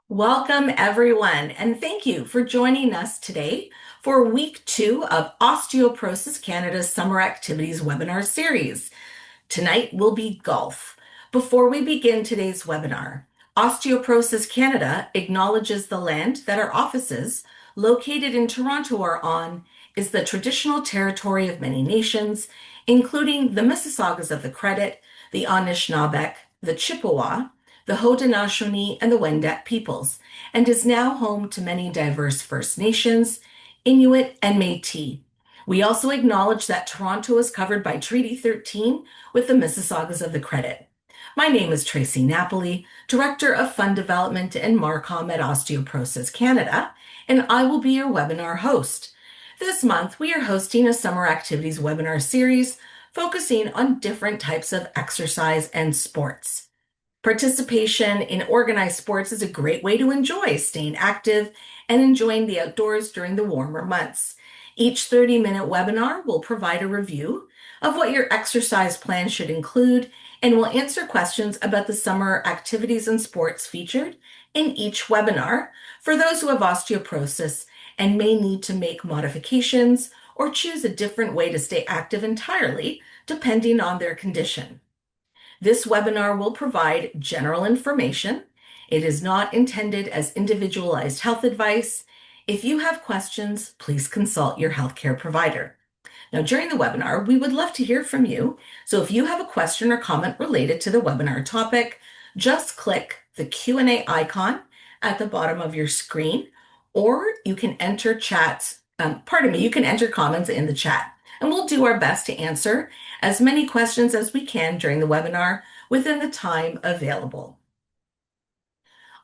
Welcome, everyone, and thank you for joining us today for week 2 of Osteoporosis Canada's Summer Activities webinar series. Tonight will be golf. Before we begin today's webinar, Osteoporosis Canada acknowledges the land that our offices, located in Toronto, are on, is the traditional territory of many nations, including the Mississaugas of the Credit, the Anishinaabeg, the Chippewa, the Haudenosaunee, and the Wendat peoples, and is now home to many diverse First Nations, Inuit, and Métis. We also acknowledge that Toronto is covered by Treaty 13 with the Mississaugas of the Credit. My name is Tracie Napoli, Director of Fund Development and MARCOM at Osteoporosis Canada, and I will be your webinar host. This month, we are hosting a summer activities webinar series focusing on different types of exercise and sports. Participation in organized sports is a great way to enjoy staying active and enjoying the outdoors during the warmer months. Each 30-minute webinar will provide a review of what your exercise plan should include and will answer questions about the summer activities and sports featured in each webinar for those who have osteoporosis and may need to make modifications or choose a different way to stay active entirely, depending on their condition. This webinar will provide general information. It is not intended as individualized health advice. If you have questions, please consult your healthcare provider. Now, during the webinar, we would love to hear from you. So if you have a question or comment related to the webinar topic, just click the Q&A icon at the bottom of your screen, or you can enter you can enter comments in the chat. And we'll do our best to answer as many questions as we can during the webinar within the time available.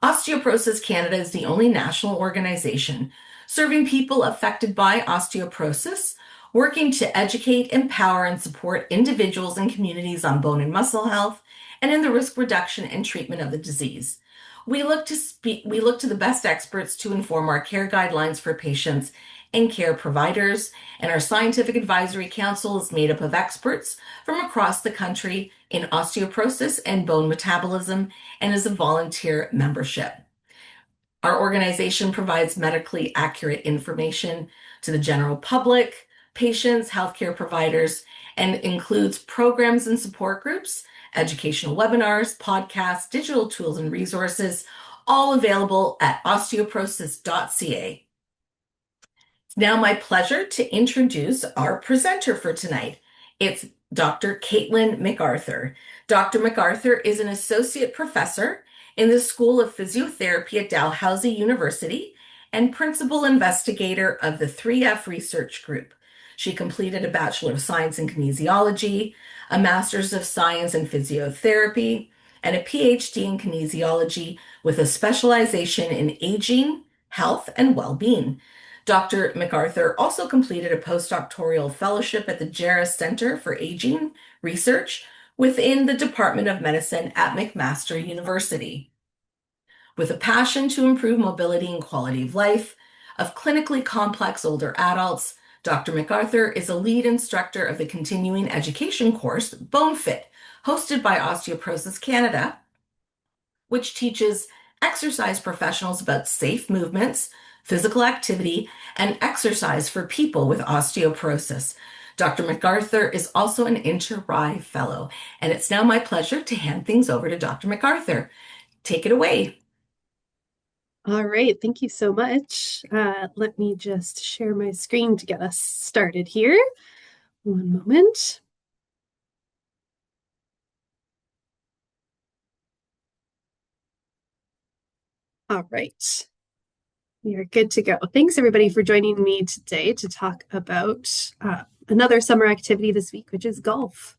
Osteoporosis Canada is the only national organization serving people affected by osteoporosis, working to educate, empower, and support individuals and communities on bone and muscle health and in the risk reduction and treatment of the disease. We look to the best experts to inform our care guidelines for patients and care providers, and our scientific advisory council is made up of experts from across the country in osteoporosis and bone metabolism and is a volunteer membership. Our organization provides medically accurate information to the general public, patients, healthcare providers, and includes programs and support groups, educational webinars, podcasts, digital tools, and resources, all available at osteoporosis.ca. It's now my pleasure to introduce our presenter for tonight. It's Dr. Caitlin McArthur. Dr. McArthur is an associate professor in the School of Physiotherapy at Dalhousie University and principal investigator of the 3F Research Group. She completed a Bachelor of Science in Kinesiology, a Master's of Science in Physiotherapy, and a PhD in Kinesiology with a specialization in aging, health, and well-being. Dr. McArthur also completed a postdoctoral fellowship at the Jarrah Center for Aging Research within the Department of Medicine at McMaster University. With a passion to improve mobility and quality of life of clinically complex older adults, Dr. McArthur is a lead instructor of the continuing education course BoneFit, hosted by Osteoporosis Canada, which teaches exercise professionals about safe movements, physical activity, and exercise for people with osteoporosis. Dr. McArthur is also an Inter-RI Fellow, and it's now my pleasure to hand things over to Dr. McArthur. Take it away. All right, thank you so much. Let me just share my screen to get us started here. One moment. All right, we are good to go. Thanks everybody for joining me today to talk about another summer activity this week, which is golf.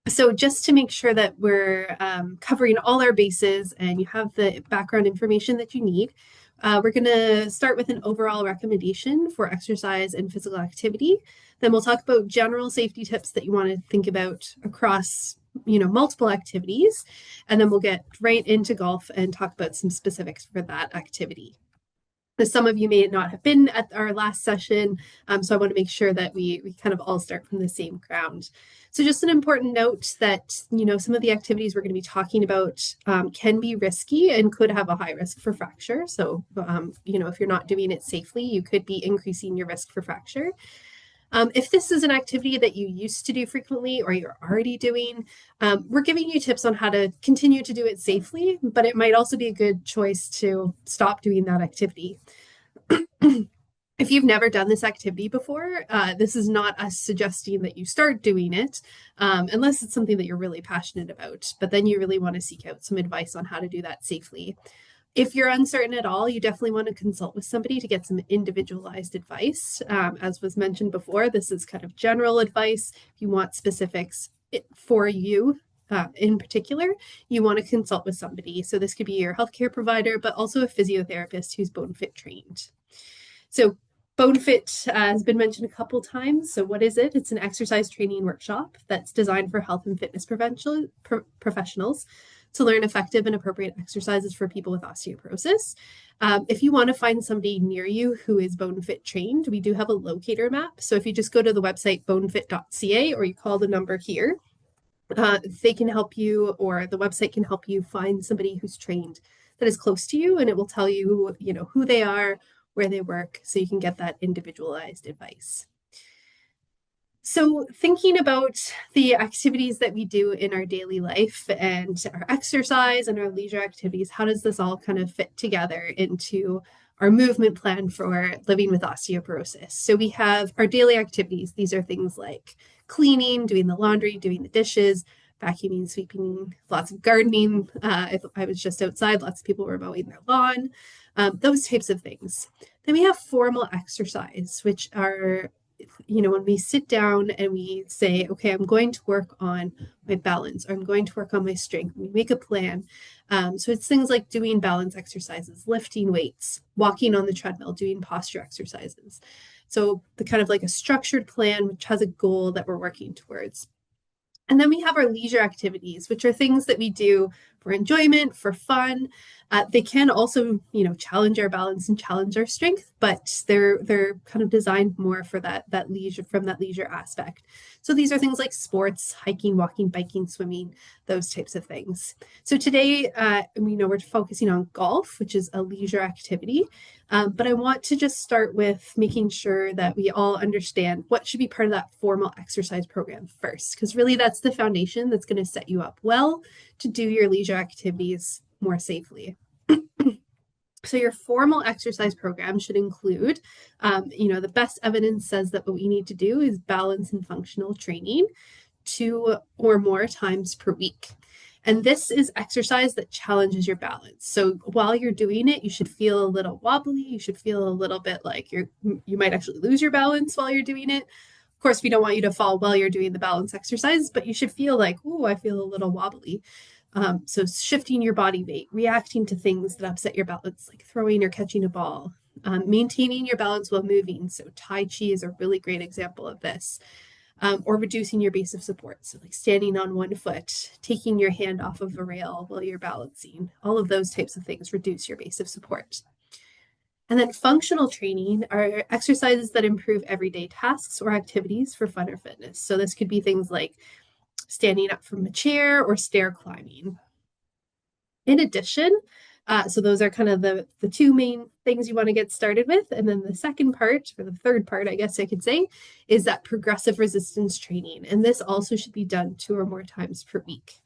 So just to make sure that we're covering all our bases and you have the background information that you need, we're going to start with an overall recommendation for exercise and physical activity. Then we'll talk about general safety tips that you want to think about across, multiple activities. And then we'll get right into golf and talk about some specifics for that activity. Some of you may not have been at our last session, so I want to make sure that we kind of all start from the same ground. So just an important note that, some of the activities we're going to be talking about can be risky and could have a high risk for fracture. So, if you're not doing it safely, you could be increasing your risk for fracture. If this is an activity that you used to do frequently or you're already doing, we're giving you tips on how to continue to do it safely, but it might also be a good choice to stop doing that activity. If you've never done this activity before, this is not us suggesting that you start doing it, unless it's something that you're really passionate about, but then you really want to seek out some advice on how to do that safely. If you're uncertain at all, you definitely want to consult with somebody to get some individualized advice. As was mentioned before, this is kind of general advice. If you want specifics for you in particular, you want to consult with somebody. So this could be your healthcare provider, but also a physiotherapist who's BoneFit trained. So BoneFit has been mentioned a couple times. So what is it? It's an exercise training workshop that's designed for health and fitness professionals to learn effective and appropriate exercises for people with osteoporosis. If you want to find somebody near you who is BoneFit trained, we do have a locator map. So if you just go to the website bonefit.ca or you call the number here, they can help you, or the website can help you find somebody who's trained that is close to you, and it will tell you, who they are, where they work, so you can get that individualized advice. So thinking about the activities that we do in our daily life and our exercise and our leisure activities, how does this all kind of fit together into our movement plan for living with osteoporosis? So we have our daily activities. These are things like cleaning, doing the laundry, doing the dishes, vacuuming, sweeping, lots of gardening. If I was just outside, lots of people were mowing their lawn, those types of things. Then we have formal exercise, which are, when we sit down and we say, okay, I'm going to work on my balance, or I'm going to work on my strength, we make a plan. So it's things like doing balance exercises, lifting weights, walking on the treadmill, doing posture exercises. So the kind of like a structured plan, which has a goal that we're working towards. And then we have our leisure activities, which are things that we do for enjoyment, for fun. They can also, challenge our balance and challenge our strength, but they're kind of designed more for that leisure, from that leisure aspect. So these are things like sports, hiking, walking, biking, swimming, those types of things. So today, we're focusing on golf, which is a leisure activity. But I want to just start with making sure that we all understand what should be part of that formal exercise program first, because really that's the foundation that's going to set you up well to do your leisure activities more safely. So your formal exercise program should include, the best evidence says that what we need to do is balance and functional training 2 or more times per week. And this is exercise that challenges your balance. So while you're doing it, you should feel a little wobbly. You should feel a little bit like you might actually lose your balance while you're doing it. Of course, we don't want you to fall while you're doing the balance exercise, but you should feel like, oh, I feel a little wobbly. So shifting your body weight, reacting to things that upset your balance, like throwing or catching a ball, maintaining your balance while moving. So Tai Chi is a really great example of this. Or reducing your base of support. So like standing on one foot, taking your hand off of a rail while you're balancing, all of those types of things reduce your base of support. And then functional training are exercises that improve everyday tasks or activities for fun or fitness. So this could be things like standing up from a chair or stair climbing. In addition, so those are kind of the 2 main things you want to get started with. And then the second part, or the third part, I guess I could say, is that progressive resistance training. And this also should be done 2 or more times per week.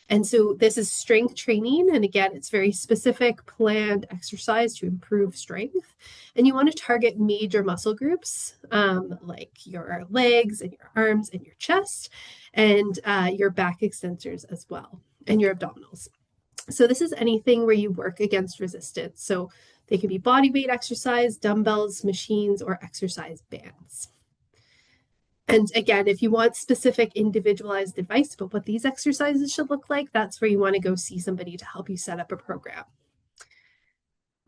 And so this is strength training. And again, it's very specific, planned exercise to improve strength. And you want to target major muscle groups like your legs and your arms and your chest and your back extensors as well, and your abdominals. So this is anything where you work against resistance. So they can be body weight exercise, dumbbells, machines, or exercise bands. And again, if you want specific individualized advice about what these exercises should look like, that's where you want to go see somebody to help you set up a program.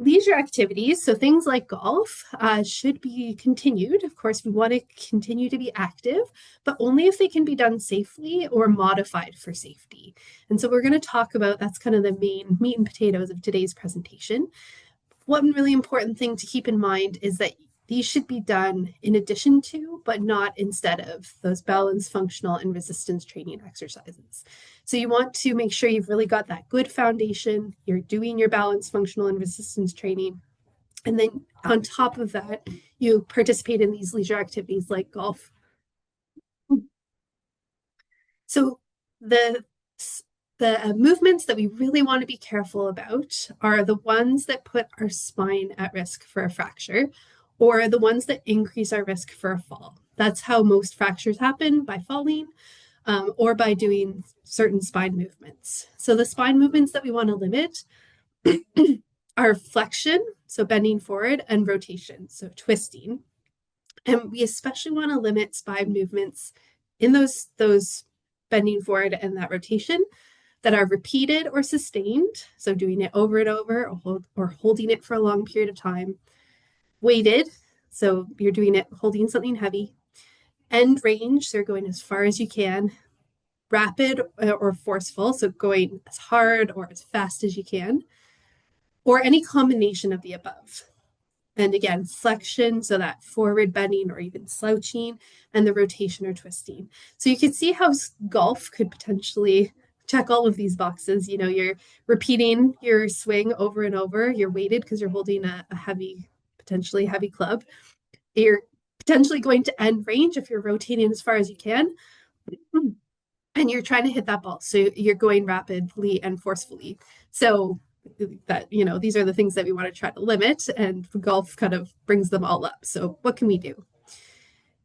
Leisure activities, so things like golf, should be continued. Of course, we want to continue to be active, but only if they can be done safely or modified for safety. And so we're going to talk about, that's kind of the main meat and potatoes of today's presentation. one really important thing to keep in mind is that these should be done in addition to, but not instead of, those balance, functional, and resistance training exercises. So you want to make sure you've really got that good foundation, you're doing your balance, functional, and resistance training. And then on top of that, you participate in these leisure activities like golf. So the movements that we really want to be careful about are the ones that put our spine at risk for a fracture, or the ones that increase our risk for a fall. That's how most fractures happen, by falling, or by doing certain spine movements. So the spine movements that we want to limit are flexion, so bending forward, and rotation, so twisting. And we especially want to limit spine movements in those bending forward and that rotation that are repeated or sustained, so doing it over and over, or holding it for a long period of time. Weighted, so you're doing it holding something heavy. End range, so you're going as far as you can. Rapid or forceful, so going as hard or as fast as you can. Or any combination of the above. And again, flexion, so that forward bending or even slouching, and the rotation or twisting. So you can see how golf could potentially check all of these boxes. You're repeating your swing over and over. You're weighted because you're holding a heavy, potentially heavy club. You're potentially going to end range if you're rotating as far as you can. And you're trying to hit that ball. So you're going rapidly and forcefully. So that, these are the things that we want to try to limit, and golf kind of brings them all up. So what can we do?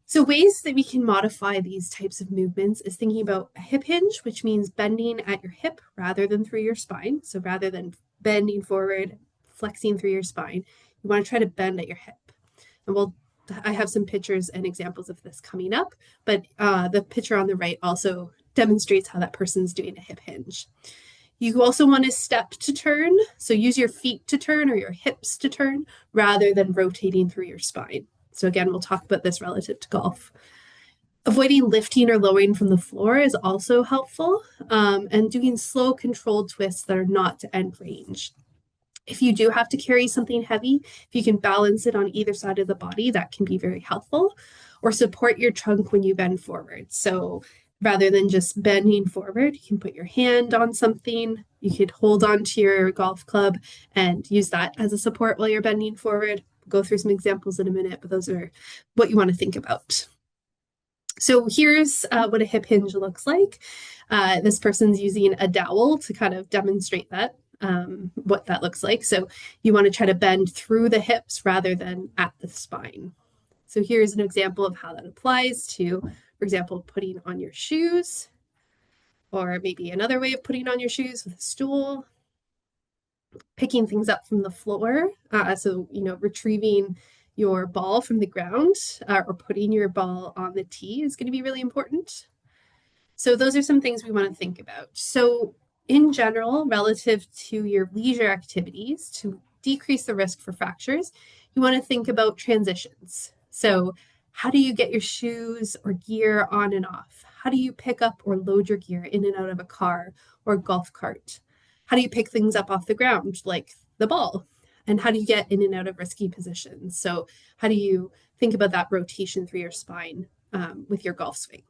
So ways that we can modify these types of movements is thinking about a hip hinge, which means bending at your hip rather than through your spine. So rather than bending forward, flexing through your spine, you want to try to bend at your hip. And I have some pictures and examples of this coming up, but the picture on the right also demonstrates how that person's doing a hip hinge. You also want to step to turn, so use your feet to turn or your hips to turn rather than rotating through your spine. So again, we'll talk about this relative to golf. Avoiding lifting or lowering from the floor is also helpful, and doing slow, controlled twists that are not to end range. If you do have to carry something heavy, if you can balance it on either side of the body, that can be very helpful. Or support your trunk when you bend forward. So rather than just bending forward, you can put your hand on something. You could hold on to your golf club and use that as a support while you're bending forward. We'll go through some examples in a minute, but those are what you want to think about. So here's what a hip hinge looks like. This person's using a dowel to kind of demonstrate that. What that looks like. So you want to try to bend through the hips rather than at the spine. So here's an example of how that applies to, for example, putting on your shoes, or maybe another way of putting on your shoes with a stool, picking things up from the floor. So, retrieving your ball from the ground, or putting your ball on the tee is going to be really important. So those are some things we want to think about. So in general, relative to your leisure activities, to decrease the risk for fractures, you want to think about transitions. So how do you get your shoes or gear on and off? How do you pick up or load your gear in and out of a car or golf cart? How do you pick things up off the ground, like the ball? And how do you get in and out of risky positions? So how do you think about that rotation through your spine with your golf swing?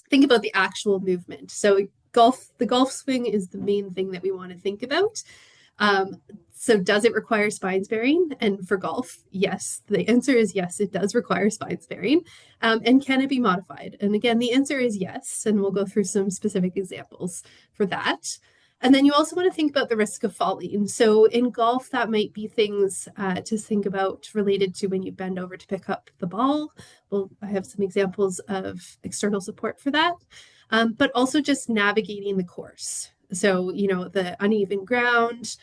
Think about the actual movement. So the golf swing is the main thing that we want to think about. So does it require spine sparing? And for golf, yes. The answer is yes, it does require spine sparing. And can it be modified? And again, the answer is yes. And we'll go through some specific examples for that. And then you also want to think about the risk of falling. So in golf, that might be things to think about related to when you bend over to pick up the ball. Well, I have some examples of external support for that. But also just navigating the course. So, the uneven ground,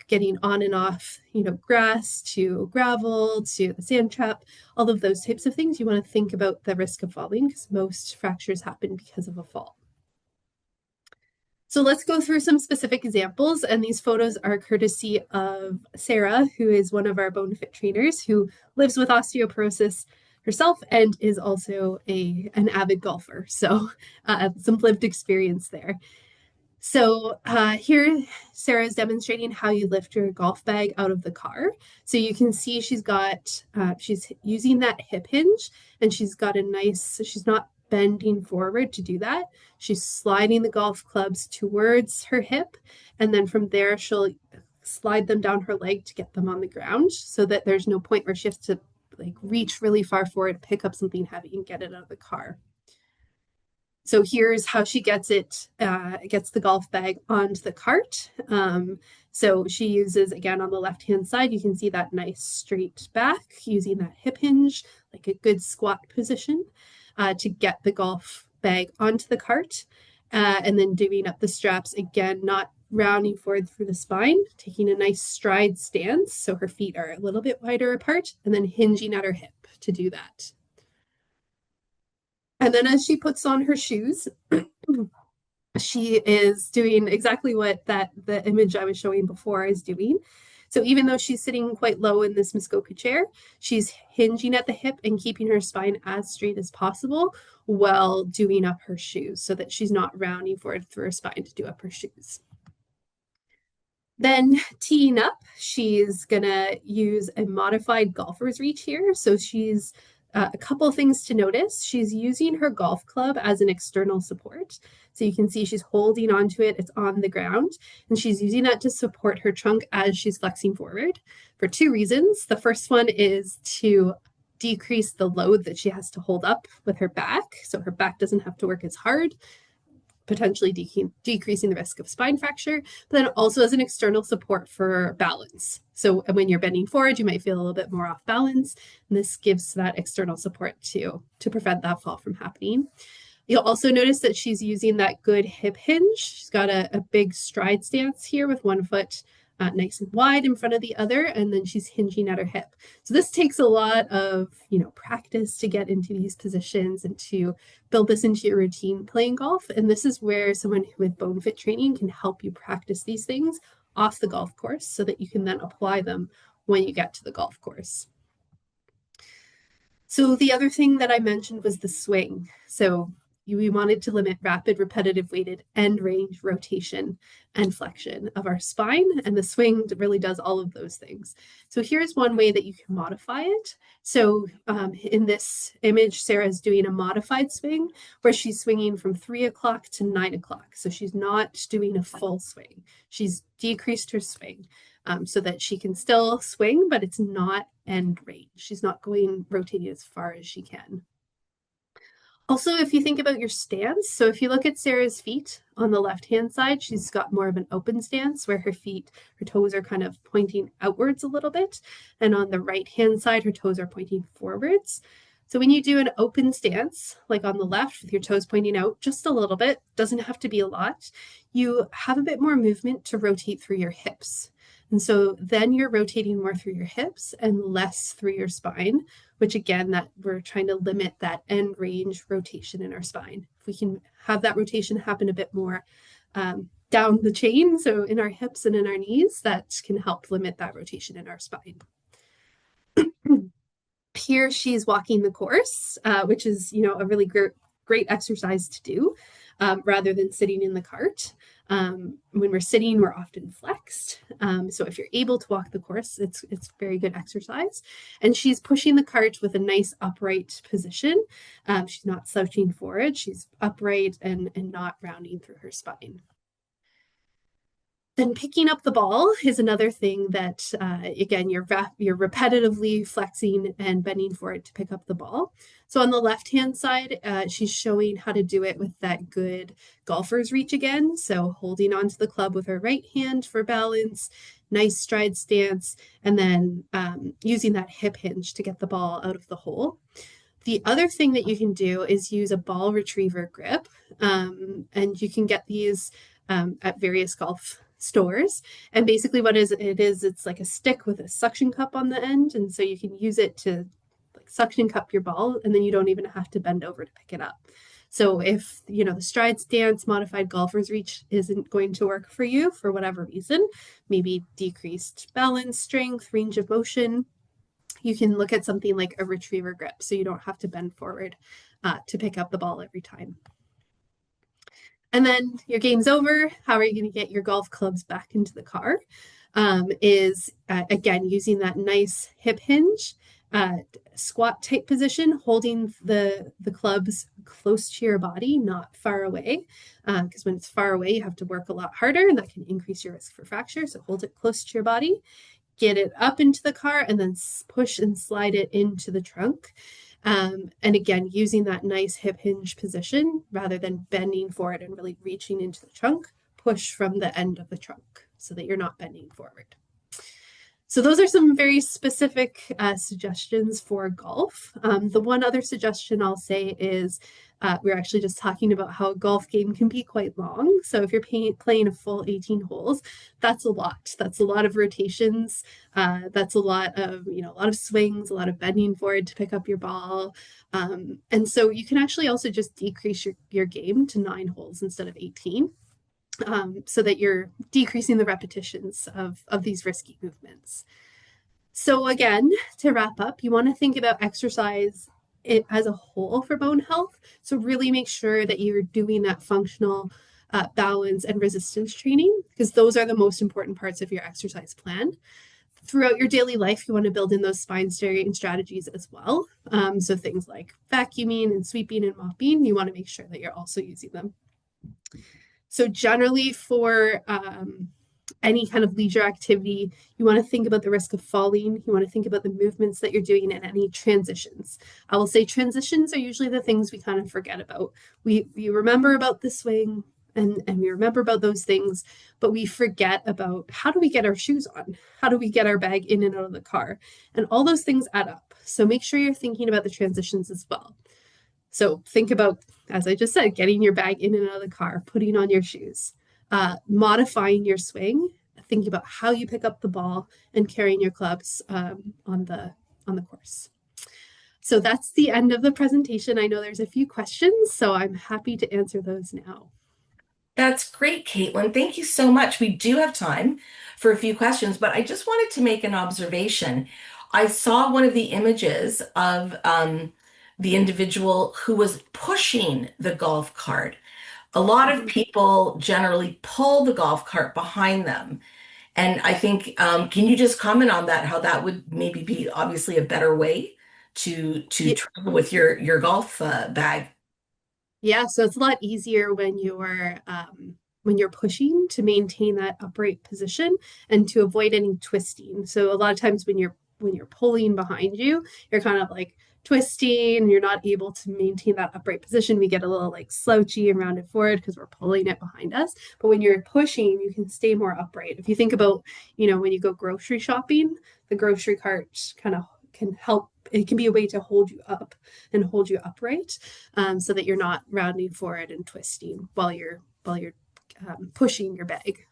getting on and off, grass to gravel to the sand trap, all of those types of things. You want to think about the risk of falling because most fractures happen because of a fall. So let's go through some specific examples. And these photos are courtesy of Sarah, who is one of our bone fit trainers who lives with osteoporosis herself and is also an avid golfer. So some lived experience there. So here, Sarah's demonstrating how you lift your golf bag out of the car. So you can see she's using that hip hinge, and she's got a nice, she's not bending forward to do that. She's sliding the golf clubs towards her hip, and then from there, she'll slide them down her leg to get them on the ground so that there's no point where she has to like reach really far forward, pick up something heavy, and get it out of the car. So here's how she gets the golf bag onto the cart. So she uses, again, on the left-hand side, you can see that nice straight back using that hip hinge, like a good squat position, to get the golf bag onto the cart. And then divvying up the straps, again, not rounding forward through the spine, taking a nice stride stance so her feet are a little bit wider apart, and then hinging at her hip to do that. And then as she puts on her shoes, she is doing exactly what the image I was showing before is doing. So even though she's sitting quite low in this Muskoka chair, she's hinging at the hip and keeping her spine as straight as possible while doing up her shoes so that she's not rounding forward through her spine to do up her shoes. Then teeing up, she's gonna use a modified golfer's reach here. So she's a couple of things to notice. She's using her golf club as an external support. So you can see she's holding onto it, it's on the ground, and she's using that to support her trunk as she's flexing forward for two reasons. The first one is to decrease the load that she has to hold up with her back, so her back doesn't have to work as hard, potentially decreasing the risk of spine fracture, but then also as an external support for balance. So when you're bending forward, you might feel a little bit more off balance, and this gives that external support to prevent that fall from happening. You'll also notice that she's using that good hip hinge. She's got a big stride stance here with one foot nice and wide in front of the other, and then she's hinging at her hip. So this takes a lot of practice to get into these positions and to build this into your routine playing golf. And this is where someone with bone fit training can help you practice these things off the golf course so that you can then apply them when you get to the golf course. So the other thing that I mentioned was the swing. So we wanted to limit rapid, repetitive, weighted end range, rotation, and flexion of our spine. And the swing really does all of those things. So here's one way that you can modify it. So in this image, Sarah's doing a modified swing where she's swinging from 3 o'clock to 9 o'clock. So she's not doing a full swing. She's decreased her swing so that she can still swing, but it's not end range. She's not rotating as far as she can. Also, if you think about your stance, so if you look at Sarah's feet on the left-hand side, she's got more of an open stance where her toes are kind of pointing outwards a little bit. And on the right-hand side, her toes are pointing forwards. So when you do an open stance, like on the left with your toes pointing out just a little bit, doesn't have to be a lot, you have a bit more movement to rotate through your hips. And so then you're rotating more through your hips and less through your spine, which again, that we're trying to limit that end range rotation in our spine. If we can have that rotation happen a bit more down the chain, so in our hips and in our knees, that can help limit that rotation in our spine. Here she's walking the course, which is, a really great exercise to do rather than sitting in the cart. When we're sitting, we're often flexed. So if you're able to walk the course, it's very good exercise. And she's pushing the cart with a nice upright position. She's not slouching forward. She's upright and not rounding through her spine. Then picking up the ball is another thing that, again, you're repetitively flexing and bending forward to pick up the ball. So on the left-hand side, she's showing how to do it with that good golfer's reach again. So holding onto the club with her right hand for balance, nice stride stance, and then using that hip hinge to get the ball out of the hole. The other thing that you can do is use a ball retriever grip, and you can get these at various golf stores. And basically what it's like a stick with a suction cup on the end. And so you can use it to like suction cup your ball, and then you don't even have to bend over to pick it up. So if, the stride stance modified golfer's reach isn't going to work for you for whatever reason, maybe decreased balance, strength, range of motion, you can look at something like a retriever grip. So you don't have to bend forward to pick up the ball every time. And then your game's over. How are you going to get your golf clubs back into the car? Is again using that nice hip hinge, squat type position, holding the clubs close to your body, not far away. Because when it's far away, you have to work a lot harder, and that can increase your risk for fracture. So hold it close to your body, get it up into the car, and then push and slide it into the trunk. And again, using that nice hip hinge position rather than bending forward and really reaching into the trunk, push from the end of the trunk so that you're not bending forward. So those are some very specific suggestions for golf. The one other suggestion I'll say is we're actually just talking about how a golf game can be quite long. So if you're playing a full 18 holes, that's a lot. That's a lot of rotations. That's a lot of, a lot of swings, a lot of bending forward to pick up your ball. And so you can actually also just decrease your game to 9 holes instead of 18. So that you're decreasing the repetitions of these risky movements. So again, to wrap up, you want to think about exercise it as a whole for bone health. So really make sure that you're doing that functional balance and resistance training, because those are the most important parts of your exercise plan. Throughout your daily life, you want to build in those spine steering strategies as well. So things like vacuuming and sweeping and mopping, you want to make sure that you're also using them. So generally for any kind of leisure activity, you want to think about the risk of falling. You want to think about the movements that you're doing and any transitions. I will say transitions are usually the things we kind of forget about. We remember about the swing and we remember about those things, but we forget about how do we get our shoes on? How do we get our bag in and out of the car? And all those things add up. So make sure you're thinking about the transitions as well. So think about, as I just said, getting your bag in and out of the car, putting on your shoes, modifying your swing, thinking about how you pick up the ball and carrying your clubs on the course. So that's the end of the presentation. I know there's a few questions, so I'm happy to answer those now. That's great, Caitlin. Thank you so much. We do have time for a few questions, but I just wanted to make an observation. I saw one of the images of the individual who was pushing the golf cart. A lot of people generally pull the golf cart behind them. And I think, can you just comment on that, how that would maybe be obviously a better way to Yeah, travel with your golf bag? yeah, so it's a lot easier when you're pushing to maintain that upright position and to avoid any twisting. So a lot of times when you're pulling behind you, you're kind of like twisting and you're not able to maintain that upright position. We get a little like slouchy and rounded forward because we're pulling it behind us. But when you're pushing, you can stay more upright. If you think about, when you go grocery shopping, the grocery cart kind of can help. It can be a way to hold you up and hold you upright, so that you're not rounding forward and twisting while you're pushing your bag.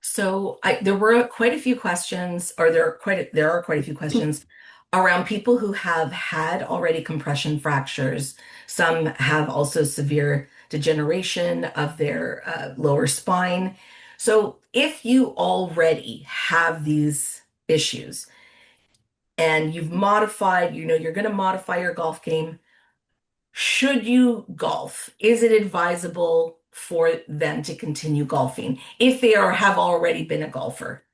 So there were quite a few questions, or there are quite a few questions around people who have had already compression fractures. Some have also severe degeneration of their lower spine. So if you already have these issues and you've modified, you're going to modify your golf game, should you golf? Is it advisable for them to continue golfing if they have already been a golfer?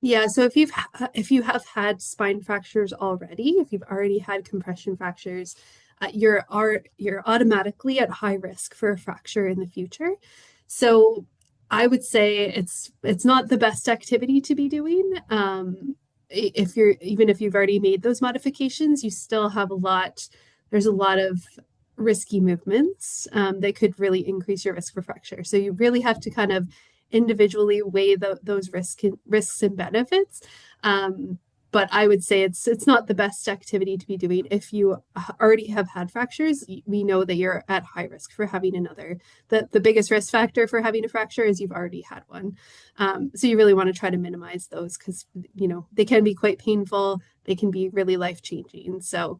Yeah, so if you have had spine fractures already, if you've already had compression fractures, you're automatically at high risk for a fracture in the future. So I would say it's not the best activity to be doing. Even if you've already made those modifications, you still have there's a lot of risky movements that could really increase your risk for fracture. So you really have to kind of individually weigh those risks and benefits. But I would say it's not the best activity to be doing. If you already have had fractures, we know that you're at high risk for having another. The biggest risk factor for having a fracture is you've already had one. So you really want to try to minimize those because, they can be quite painful. They can be really life-changing. So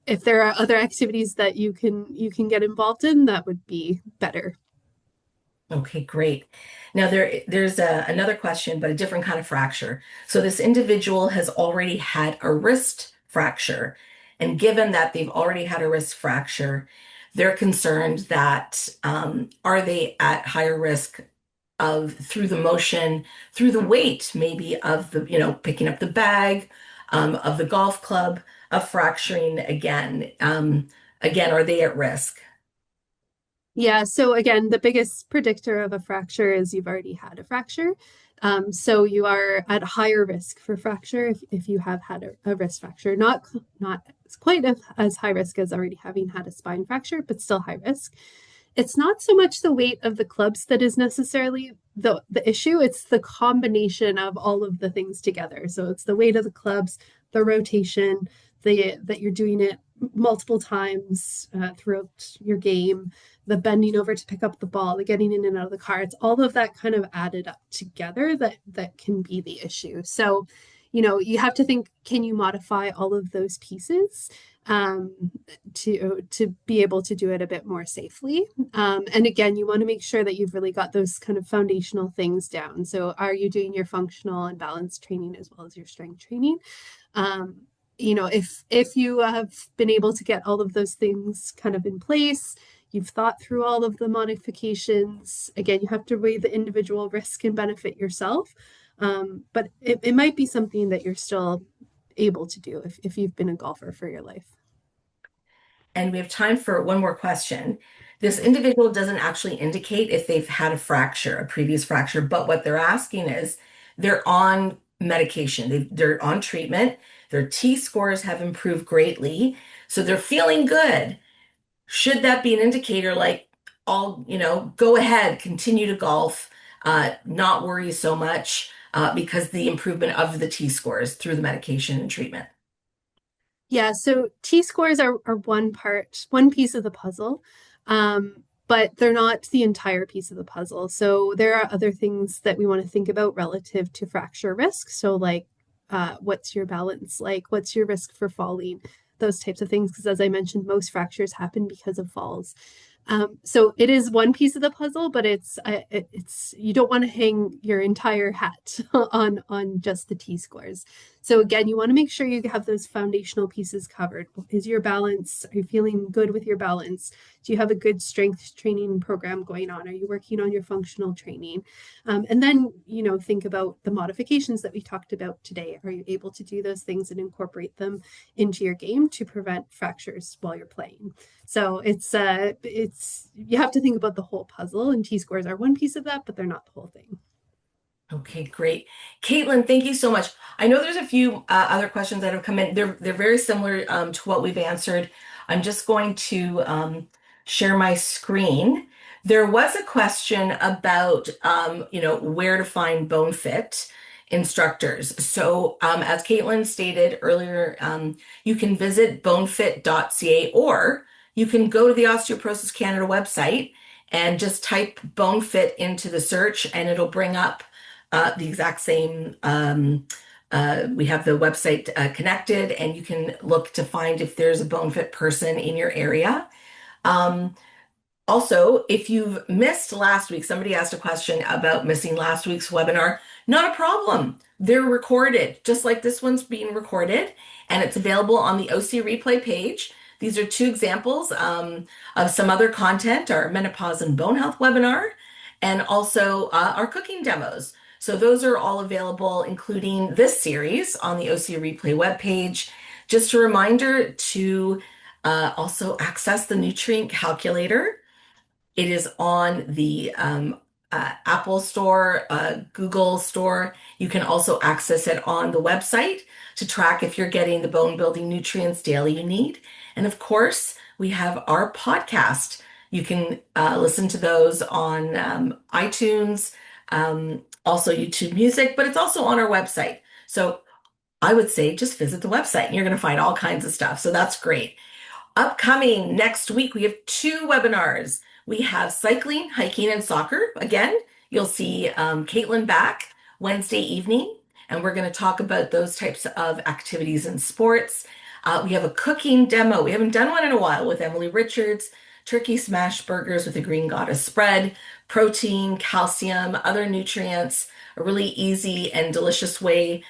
if there are other activities that you can get involved in, that would be better. Okay, great. Now there's another question, but a different kind of fracture. So this individual has already had a wrist fracture, and given that they've already had a wrist fracture, they're concerned that are they at higher risk of through the motion, through the weight, maybe of the, picking up the bag, of the golf club, of fracturing again. Again, are they at risk? Yeah, so again, the biggest predictor of a fracture is you've already had a fracture. So you are at higher risk for fracture if you have had a wrist fracture. Not quite as high risk as already having had a spine fracture, but still high risk. It's not so much the weight of the clubs that is necessarily the issue, it's the combination of all of the things together. So it's the weight of the clubs, the rotation, that you're doing it multiple times throughout your game, the bending over to pick up the ball, the getting in and out of the car. It's all of that kind of added up together that can be the issue. So, you have to think, can you modify all of those pieces to be able to do it a bit more safely? And again, you want to make sure that you've really got those kind of foundational things down. So, are you doing your functional and balance training as well as your strength training? If you have been able to get all of those things kind of in place, you've thought through all of the modifications. Again, you have to weigh the individual risk and benefit yourself. But it might be something that you're still able to do if you've been a golfer for your life. And we have time for one more question. This individual doesn't actually indicate if they've had a fracture, a previous fracture, but what they're asking is they're on medication, they're on treatment, their T scores have improved greatly, so they're feeling good. Should that be an indicator like, go ahead, continue to golf, not worry so much because the improvement of the T scores through the medication and treatment? Yeah, so T scores are one piece of the puzzle, but they're not the entire piece of the puzzle. So there are other things that we want to think about relative to fracture risk. So like, what's your balance like? What's your risk for falling? Those types of things. Because as I mentioned, most fractures happen because of falls. So it is one piece of the puzzle, but it's you don't want to hang your entire hat on just the T scores. So again, you want to make sure you have those foundational pieces covered. Is your balance? Are you feeling good with your balance? Do you have a good strength training program going on? Are you working on your functional training? And then, think about the modifications that we talked about today. Are you able to do those things and incorporate them into your game to prevent fractures while you're playing? So it's you have to think about the whole puzzle, and T scores are one piece of that, but they're not the whole thing. Okay, great. Caitlin, thank you so much. I know there's a few other questions that have come in. They're very similar to what we've answered. I'm just going to share my screen. There was a question about where to find bone fit instructors. So as Caitlin stated earlier, you can visit bonefit.ca, or you can go to the Osteoporosis Canada website and just type bone fit into the search, and it'll bring up the exact same. We have the website connected, and you can look to find if there's a bone fit person in your area. Um, Also, if you've missed last week, somebody asked a question about missing last week's webinar. Not a problem. They're recorded, just like this one's being recorded, and it's available on the OC replay page. These are two examples of some other content, our menopause and bone health webinar, and also our cooking demos. So those are all available, including this series on the OC replay webpage. Just a reminder to also access the nutrient calculator. It is on the Apple Store, Google Store. You can also access it on the website to track if you're getting the bone building nutrients daily you need. And of course, we have our podcast. You can listen to those on iTunes, also YouTube Music, but it's also on our website. So I would say just visit the website and you're going to find all kinds of stuff. So that's great. Upcoming next week, we have two webinars. We have cycling, hiking, and soccer. Again, you'll see Caitlin back Wednesday evening, and we're going to talk about those types of activities and sports. We have a cooking demo. We haven't done one in a while with Emily Richards. Turkey smash burgers with a green goddess spread, protein, calcium, other nutrients, a really easy and delicious way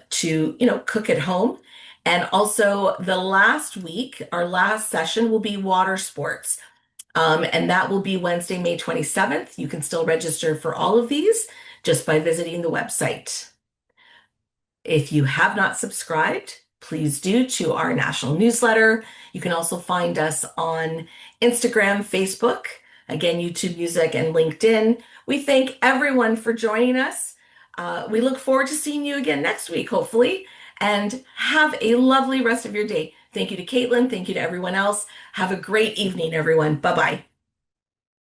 to cook at home. And also the last week, our last session will be water sports. And that will be Wednesday, May 27th. You can still register for all of these just by visiting the website. If you have not subscribed, please do to our national newsletter. You can also find us on Instagram, Facebook, again, YouTube Music, and LinkedIn. We thank everyone for joining us. We look forward to seeing you again next week, hopefully, and have a lovely rest of your day. Thank you to Caitlin. Thank you to everyone else. Have a great evening, everyone. Bye bye.